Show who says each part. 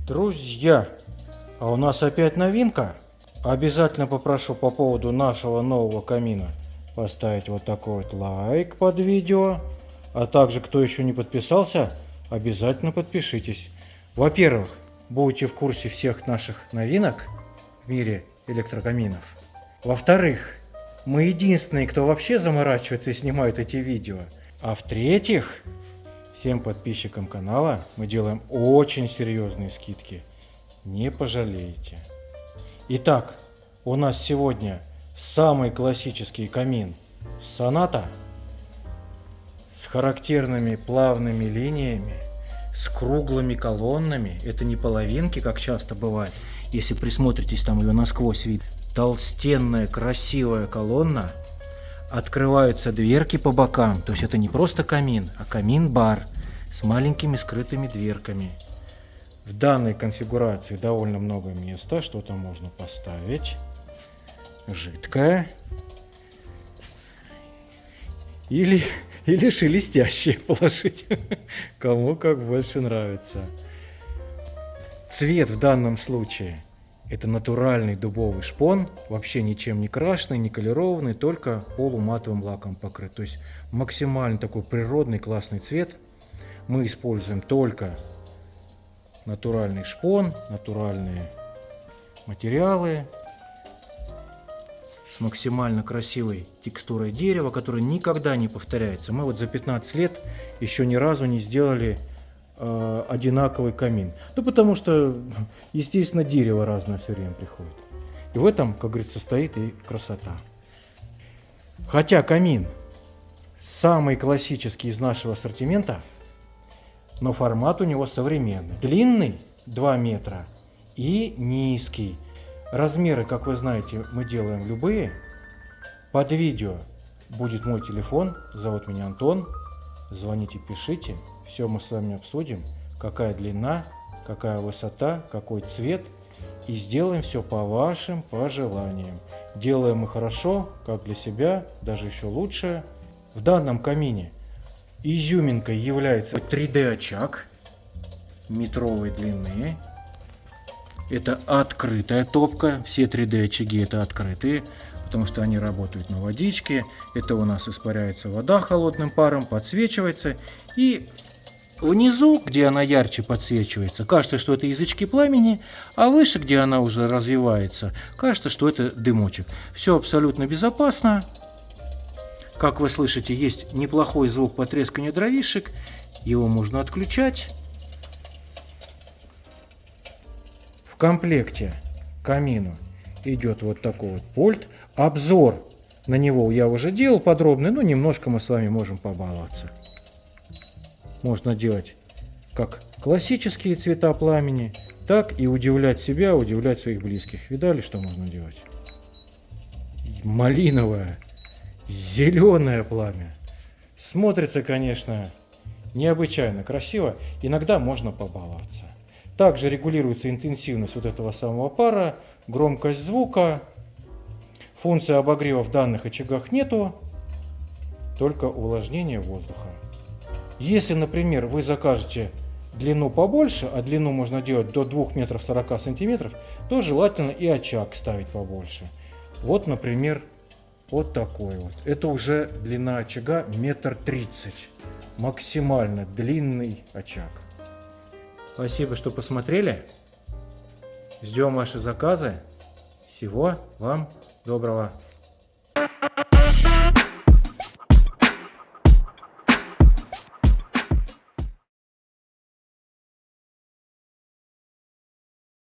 Speaker 1: Друзья, а у нас опять новинка. Обязательно попрошу по поводу нашего нового камина поставить вот такой вот лайк под видео. А также, кто еще не подписался, обязательно подпишитесь. Во-первых, будете в курсе всех наших новинок в мире электрокаминов. Во-вторых, мы единственные, кто вообще заморачивается и снимает эти видео. А в-третьих, всем подписчикам канала мы делаем очень серьезные скидки. Не пожалеете. Итак, у нас сегодня самый классический камин Sonata с характерными плавными линиями, с круглыми колоннами. Это не половинки, как часто бывает. Если присмотритесь, там ее насквозь видно. Толстенная красивая колонна. Открываются дверки по бокам. То есть это не просто камин, а камин-бар с маленькими скрытыми дверками. В данной конфигурации довольно много места. Что-то можно поставить. Жидкое. Или шелестящее положить. Кому как больше нравится. Цвет в данном случае это натуральный дубовый шпон, вообще ничем не крашеный, не колерованный, только полуматовым лаком покрыт. То есть максимально такой природный классный цвет. Мы используем только натуральный шпон, натуральные материалы с максимально красивой текстурой дерева, которая никогда не повторяется. Мы вот за 15 лет еще ни разу не сделали одинаковый камин. Ну, потому что, естественно, дерево разное все время приходит. И в этом, как говорится, стоит и красота. Хотя камин самый классический из нашего ассортимента, но формат у него современный. Длинный 2 метра и низкий. Размеры, как вы знаете, мы делаем любые. Под видео будет мой телефон. Зовут меня Антон. Звоните, пишите. Все мы с вами обсудим. Какая длина, какая высота, какой цвет. И сделаем все по вашим пожеланиям. Делаем мы хорошо, как для себя, даже еще лучше. В данном камине изюминкой является 3D-очаг метровой длины. Это открытая топка. Все 3D-очаги это открытые, потому что они работают на водичке. Это у нас испаряется вода холодным паром, подсвечивается. И внизу, где она ярче подсвечивается, кажется, что это язычки пламени, а выше, где она уже развивается, кажется, что это дымочек. Все абсолютно безопасно. Как вы слышите, есть неплохой звук потрескивания дровишек. Его можно отключать. В комплекте к камину идет вот такой вот пульт. Обзор на него я уже делал подробный, но немножко мы с вами можем побаловаться. Можно делать как классические цвета пламени, так и удивлять себя, удивлять своих близких. Видали, что можно делать? Малиновое, зеленое пламя. Смотрится, конечно, необычайно красиво. Иногда можно побаловаться. Также регулируется интенсивность вот этого самого пара, громкость звука. Функции обогрева в данных очагах нету, только увлажнение воздуха. Если, например, вы закажете длину побольше, а длину можно делать до 2 метров 40 сантиметров, то желательно и очаг ставить побольше. Вот, например, вот такой вот. Это уже длина очага 1,30 м. Максимально длинный очаг. Спасибо, что посмотрели. Ждем ваши заказы. Всего вам доброго.